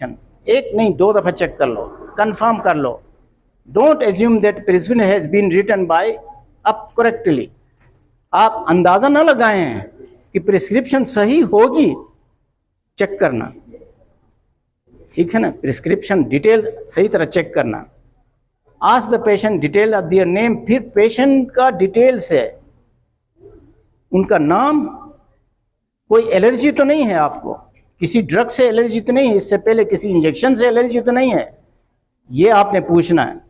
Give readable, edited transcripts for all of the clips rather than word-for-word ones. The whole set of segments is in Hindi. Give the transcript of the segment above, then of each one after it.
एक नहीं 2 दफ़ा चेक कर लो, कंफर्म कर लो। Don't assume that prescription has been written by up correctly. आप अंदाज़ा न लगाए हैं कि प्रिस्क्रिप्शन सही होगी, चेक करना, ठीक है ना। प्रिस्क्रिप्शन डिटेल सही तरह चेक करना। Ask the patient detail of their name, फिर पेशेंट का डिटेल से, उनका नाम, कोई एलर्जी तो नहीं है आपको, किसी ड्रग से एलर्जी तो नहीं है, इससे पहले किसी इंजेक्शन से एलर्जी तो नहीं है, ये आपने पूछना है,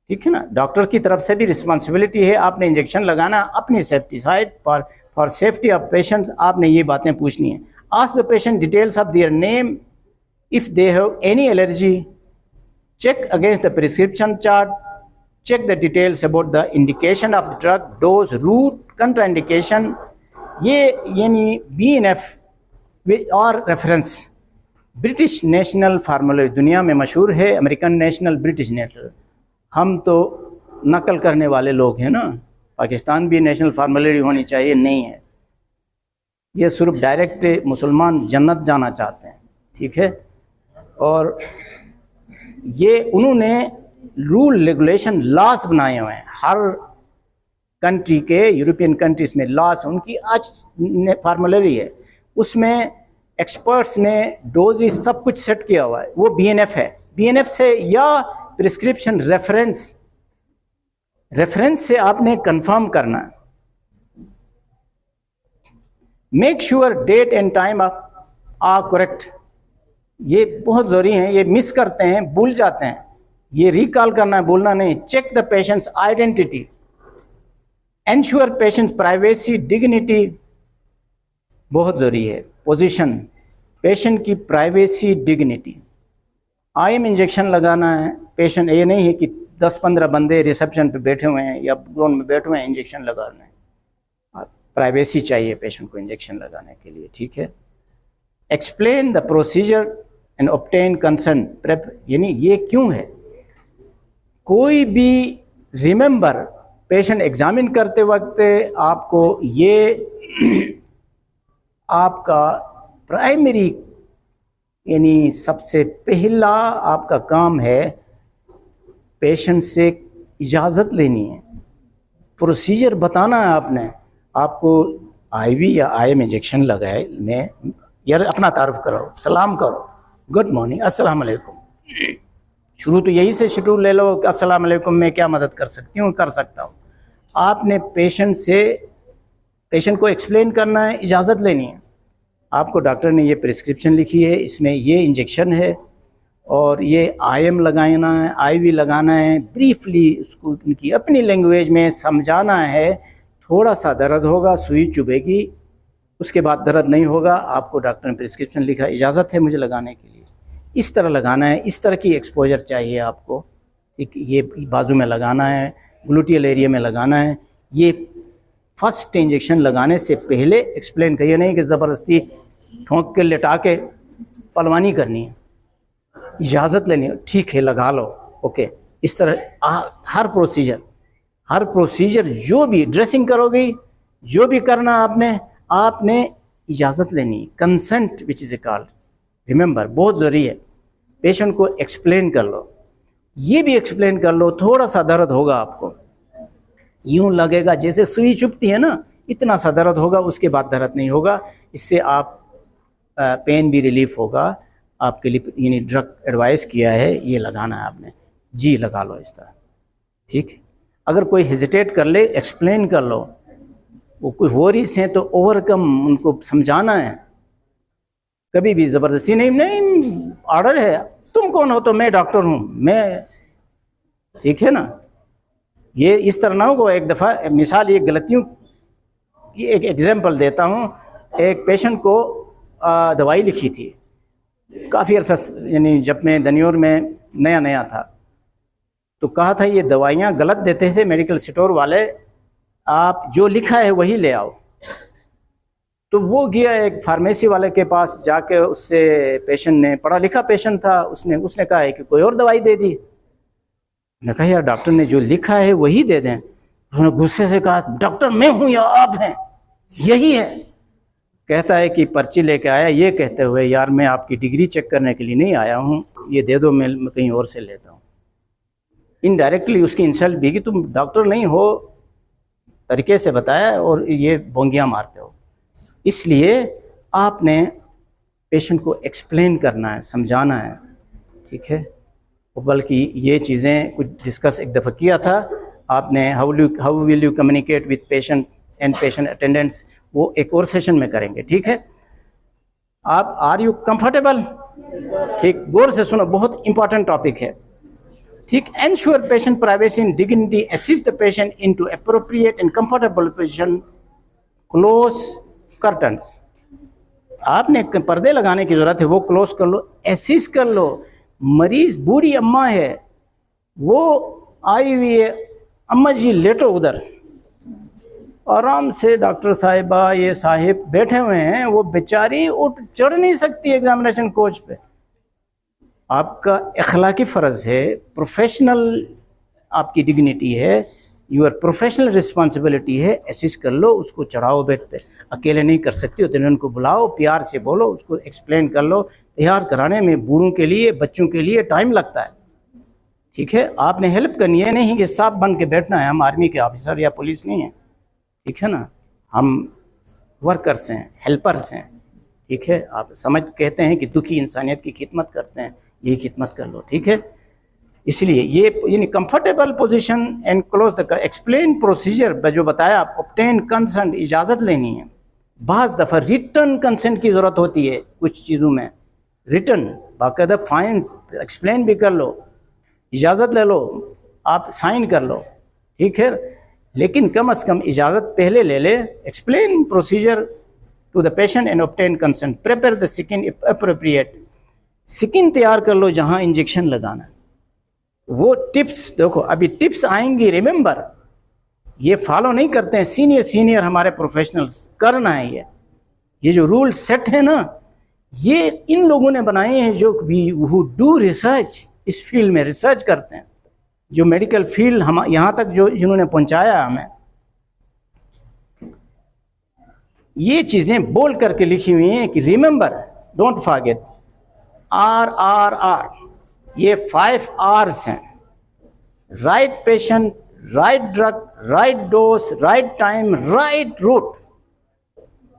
ठीक है ना। डॉक्टर की तरफ से भी रिस्पॉन्सिबिलिटी है, आपने इंजेक्शन लगाना अपनी safety side for safety of patients, आपने ये बातें पूछनी है। Ask the patient details of their name, if they have any allergy, check against the prescription chart, check the details about the indication of the drug, dose, route, contraindication। ये यानी BNF और रेफरेंस ब्रिटिश नेशनल फार्मूलरी दुनिया में मशहूर है, अमेरिकन नेशनल, ब्रिटिश नेशनल। हम तो नकल करने वाले लोग हैं ना, पाकिस्तान भी नेशनल फार्मूलरी होनी चाहिए, नहीं है। ये सिर्फ डायरेक्ट मुसलमान जन्नत जाना चाहते हैं, ठीक है। और ये उन्होंने रूल रेगुलेशन लॉस बनाए हुए हैं, हर कंट्री के, यूरोपियन कंट्रीज में लॉस उनकी आज फार्मूलरी है, उसमें एक्सपर्ट्स ने डोजेस सब कुछ सेट किया हुआ है, वो BNF है। BNF से या प्रिस्क्रिप्शन रेफरेंस से आपने कंफर्म करना है। Make sure date and time are correct, ये बहुत ज़रूरी है, ये मिस करते हैं, भूल जाते हैं, ये रिकॉल करना है, भूलना नहीं। Check the patient's identity, ensure patient's privacy dignity, बहुत ज़रूरी है। पोजीशन, पेशेंट की प्राइवेसी डिग्निटी। IM इंजेक्शन लगाना है, पेशेंट ये नहीं है कि 10-15 बंदे रिसेप्शन पे बैठे हुए हैं या ग्राउंड में बैठे हुए हैं, इंजेक्शन लगाना है, प्राइवेसी चाहिए पेशेंट को इंजेक्शन लगाने के लिए, ठीक है। Explain the procedure and obtain consent prep, यानी ये क्यों है, कोई भी रिमेंबर पेशेंट एग्जामिन करते वक्त आपको ये आपका प्राइमरी यानी सबसे पहला आपका काम है पेशेंट से इजाज़त लेनी है, प्रोसीजर बताना है आपने, आपको IV या IM इंजेक्शन लगाए में, यार अपना तारुफ करो, सलाम करो, गुड मॉर्निंग, अस्सलाम वालेकुम। शुरू तो यही से शुरू ले लो कि अस्सलाम वालेकुम, मैं क्या मदद कर सकती हूँ, कर सकता हूँ। आपने पेशेंट को एक्सप्लेन करना है, इजाज़त लेनी है। आपको डॉक्टर ने ये प्रिस्क्रिप्शन लिखी है, इसमें ये इंजेक्शन है और ये IM लगाना है, IV लगाना है, ब्रीफली उसको उनकी अपनी लैंग्वेज में समझाना है। थोड़ा सा दर्द होगा, सुई चुभेगी, उसके बाद दर्द नहीं होगा, आपको डॉक्टर ने प्रिस्क्रिप्शन लिखा, इजाज़त है मुझे लगाने के लिए, इस तरह लगाना है, इस तरह की एक्सपोजर चाहिए आपको, ठीक। ये बाजू में लगाना है, ग्लूटियल एरिया में लगाना है। ये फर्स्ट इंजेक्शन लगाने से पहले एक्सप्लेन करिए, नहीं कि ज़बरदस्ती ठोंक के लेटा के पलवानी करनी है, इजाज़त लेनी है, ठीक है लगा लो, ओके। इस तरह हर प्रोसीजर जो भी ड्रेसिंग करोगे, जो भी करना आपने इजाज़त लेनी, consent which is called, remember, बहुत ज़रूरी है। पेशेंट को एक्सप्लेन कर लो, ये भी एक्सप्लेन कर लो, थोड़ा सा दर्द होगा आपको, यूँ लगेगा जैसे सुई चुभती है ना, इतना सा दर्द होगा, उसके बाद दर्द नहीं होगा। इससे आप पेन भी रिलीफ होगा आपके लिए, यानी ड्रग एडवाइस किया है, ये लगाना है आपने, जी लगा लो इस तरह, ठीक। अगर कोई हेजिटेट कर ले, एक्सप्लेन कर लो, वो कोई वरीज हैं तो ओवरकम उनको समझाना है, कभी भी ज़बरदस्ती नहीं ऑर्डर है, तुम कौन हो तो मैं डॉक्टर हूँ, मैं, ठीक है ना। ये इस तरह ना हो। एक दफ़ा मिसाल, ये गलतियों की एक एग्जांपल देता हूँ। एक पेशेंट को दवाई लिखी थी, काफ़ी अर्सा, यानी जब मैं दनियोर में नया था, तो कहा था ये दवाइयाँ गलत देते थे मेडिकल स्टोर वाले, आप जो लिखा है वही ले आओ। तो वो गया एक फार्मेसी वाले के पास, जाके उससे पेशेंट ने, पढ़ा लिखा पेशेंट था, उसने कहा है कि कोई और दवाई दे दी। मैंने कहा यार डॉक्टर ने जो लिखा है वही दे दें। उन्होंने गुस्से से कहा डॉक्टर मैं हूँ या आप हैं, यही है। कहता है कि पर्ची लेके आया, ये कहते हुए यार मैं आपकी डिग्री चेक करने के लिए नहीं आया हूँ, ये दे दो, मैं कहीं और से लेता हूँ। इनडायरेक्टली उसकी इंसल्ट भी कि तुम डॉक्टर नहीं हो, तरीके से बताया और ये बोंगियाँ मारते हो। इसलिए आपने पेशेंट को एक्सप्लेन करना है, समझाना है, ठीक है। बल्कि ये चीज़ें कुछ डिस्कस एक दफ़ा किया था आपने, how will you communicate with patient and patient attendants, वो एक और सेशन में करेंगे, ठीक है। आप आर यू कंफर्टेबल? ठीक, गौर से सुनो, बहुत इंपॉर्टेंट टॉपिक है, ठीक। Ensure patient privacy and dignity, assist the patient into appropriate and comfortable position, close curtains. आपने पर्दे लगाने की ज़रूरत है, वो क्लोज कर लो, असिस्ट कर लो। मरीज बूढ़ी अम्मा है, वो आई हुई है, अम्मा जी लेटो उधर, आराम से डॉक्टर साहिबा ये साहिब बैठे हुए हैं, वो बेचारी उठ चढ़ नहीं सकती एग्जामिनेशन कोच पे। आपका अखलाकी फ़र्ज़ है, प्रोफेशनल आपकी डिग्निटी है, यूर प्रोफेशनल रिस्पॉन्सिबिलिटी है, असिस्ट कर लो, उसको चढ़ाओ बेड पे। अकेले नहीं कर सकती हो तो उनको बुलाओ, प्यार से बोलो, उसको एक्सप्लेन कर लो। तैयार कराने में बूढ़ों के लिए, बच्चों के लिए टाइम लगता है, ठीक है। आपने हेल्प करनी है, नहीं कि साफ बन के बैठना है। हम आर्मी के ऑफिसर या पुलिस नहीं हैं, ठीक है ना, हम वर्कर्स हैं, हेल्पर्स हैं, ठीक है। आप समझ कहते हैं कि दुखी इंसानियत की खिदमत करते हैं, यही खिदमत कर लो, ठीक है। इसलिए ये यानी comfortable position and close the explain procedure जो बताया, आप ऑब्टेन कंसेंट, इजाज़त लेनी है। बाज़ दफ़ा रिटर्न कंसेंट की ज़रूरत होती है कुछ चीज़ों में, रिटर्न बाकायदा फाइन एक्सप्लेन भी कर लो, इजाज़त ले लो, आप साइन कर लो, ठीक है। लेकिन कम से कम इजाज़त पहले ले ले, explain procedure to the patient and obtain consent, prepare the skin appropriate, skin तैयार कर लो जहाँ इंजेक्शन लगाना है। वो टिप्स देखो, अभी टिप्स आएंगी, रिमेंबर ये फॉलो नहीं करते हैं सीनियर हमारे प्रोफेशनल्स, करना है ये जो रूल सेट है ना, ये इन लोगों ने बनाए हैं जो भी हु डू रिसर्च, इस फील्ड में रिसर्च करते हैं, जो मेडिकल फील्ड हम यहाँ तक जो जिन्होंने पहुँचाया हमें, ये चीज़ें बोल करके लिखी हुई हैं कि रिमेंबर, डोंट फॉरगेट, RRR, ये 5 R's हैं, right patient, right drug, right dose, right time, right route.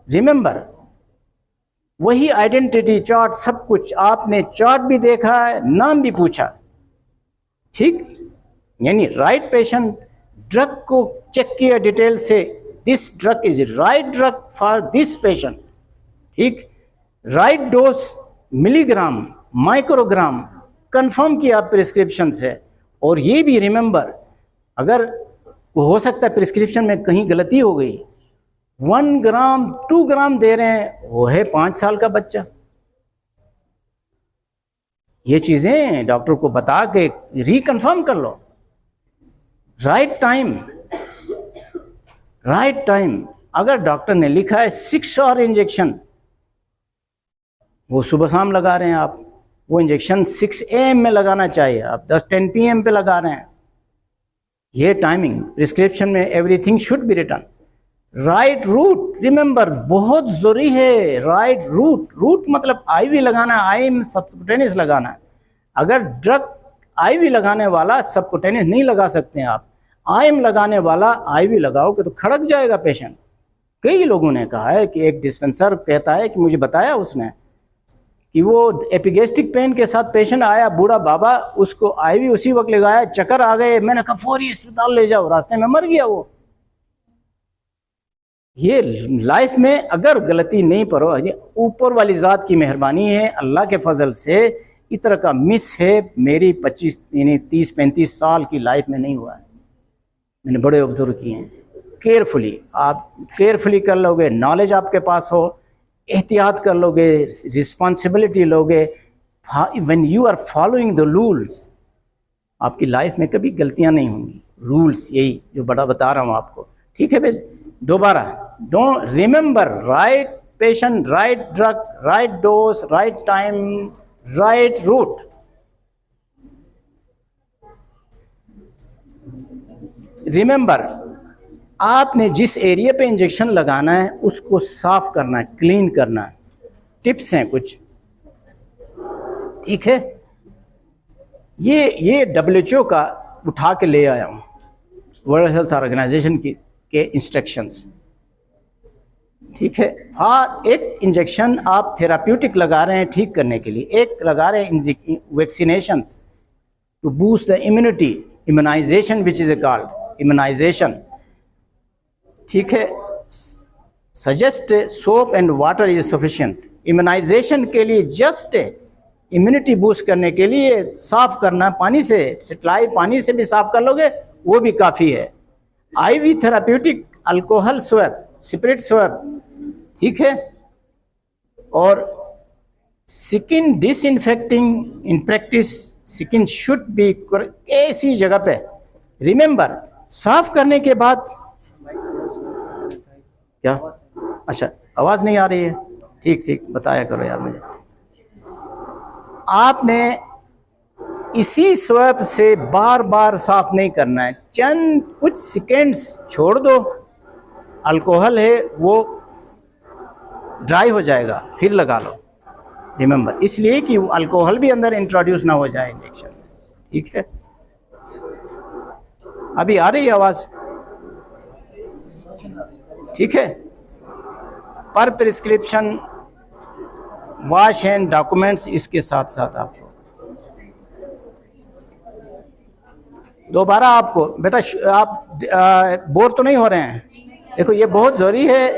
Remember, वही आइडेंटिटी चार्ट, सब कुछ आपने चार्ट भी देखा है, नाम भी पूछा, ठीक। यानी राइट पेशेंट, ड्रग को चेक किया डिटेल से, this drug is right drug for this patient, ठीक। Right dose, milligram, microgram confirm किया प्रिस्क्रिप्शन से। और ये भी रिमेंबर, अगर हो सकता है प्रिस्क्रिप्शन में कहीं गलती हो गई, 1 ग्राम 2 ग्राम दे रहे हैं, वो है 5 साल का बच्चा। ये चीज़ें डॉक्टर को बता के रिकन्फर्म कर लो। राइट टाइम, अगर डॉक्टर ने लिखा है 6 आवर इंजेक्शन, वो सुबह शाम लगा रहे हैं आप, वो इंजेक्शन 6 AM में लगाना चाहिए, आप 10-10 PM पे लगा रहे हैं। ये टाइमिंग प्रिस्क्रिप्शन में everything should be written. Right route, remember, बहुत ज़रूरी है। राइट रूट मतलब IV लगाना है, आई में सबकुटेनियस लगाना है। अगर ड्रग IV लगाने वाला सबकुटेनियस नहीं लगा सकते हैं आप, IM लगाने वाला IV लगाओगे तो खड़क जाएगा पेशेंट। कई लोगों ने कहा है कि एक डिस्पेंसर कहता है कि मुझे बताया उसने कि वो एपिगेस्टिक पेन के साथ पेशेंट आया, बूढ़ा बाबा, उसको IV उसी वक्त लगाया, चक्कर आ गए, मैंने कहा फौरी अस्पताल ले जाओ, रास्ते में मर गया वो। ये लाइफ में अगर गलती नहीं करो, ऊपर वाली ज़ात की मेहरबानी है, अल्लाह के फजल से इस तरह का मिस है मेरी 30-35 साल की लाइफ में नहीं हुआ है। मैंने बड़े ऑब्जर्व किए हैं। केयरफुली, आप केयरफुली कर लोगे, नॉलेज आपके पास हो, एहतियात कर लोगे, रिस्पॉन्सिबिलिटी लोगे, when you are following the rules, आपकी लाइफ में कभी गलतियां नहीं होंगी। रूल्स यही जो बड़ा बता रहा हूँ आपको, ठीक है भाई। दोबारा, don't remember, right patient, right drug, right dose, right time, right route. Remember, आपने जिस एरिया पे इंजेक्शन लगाना है उसको साफ करना है, क्लीन करना है। टिप्स हैं कुछ, ठीक है। ये WHO का उठा के ले आया हूँ, वर्ल्ड हेल्थ ऑर्गेनाइजेशन की के इंस्ट्रक्शंस, ठीक है। हाँ, एक इंजेक्शन आप थेराप्यूटिक लगा रहे हैं ठीक करने के लिए, एक लगा रहे हैं vaccinations to boost the immunity, immunisation which is called immunisation, ठीक है। Suggest soap and water is sufficient. Immunisation के लिए जस्ट इम्यूनिटी बूस्ट करने के लिए साफ करना पानी से, सप्लाई पानी से भी साफ कर लोगे वो भी काफ़ी है। IV therapeutic alcohol swab, spirit swab, ठीक है। और skin disinfecting in practice, skin should be, ऐसी जगह पे रिमेंबर साफ करने के बाद, क्या अच्छा आवाज़ नहीं आ रही है, ठीक ठीक बताया करो यार मुझे। आपने इसी स्वैप से बार बार साफ नहीं करना है, चंद कुछ सेकेंड्स छोड़ दो, अल्कोहल है वो ड्राई हो जाएगा फिर लगा लो। रिमेंबर, इसलिए कि अल्कोहल भी अंदर इंट्रोड्यूस ना हो जाए इंजेक्शन, ठीक है। अभी आ रही है आवाज़, ठीक है। पर प्रिस्क्रिप्शन वॉश एंड डॉक्यूमेंट्स इसके साथ साथ आपको दोबारा आपको बेटा आप बोर तो नहीं हो रहे हैं? देखो ये बहुत ज़रूरी है,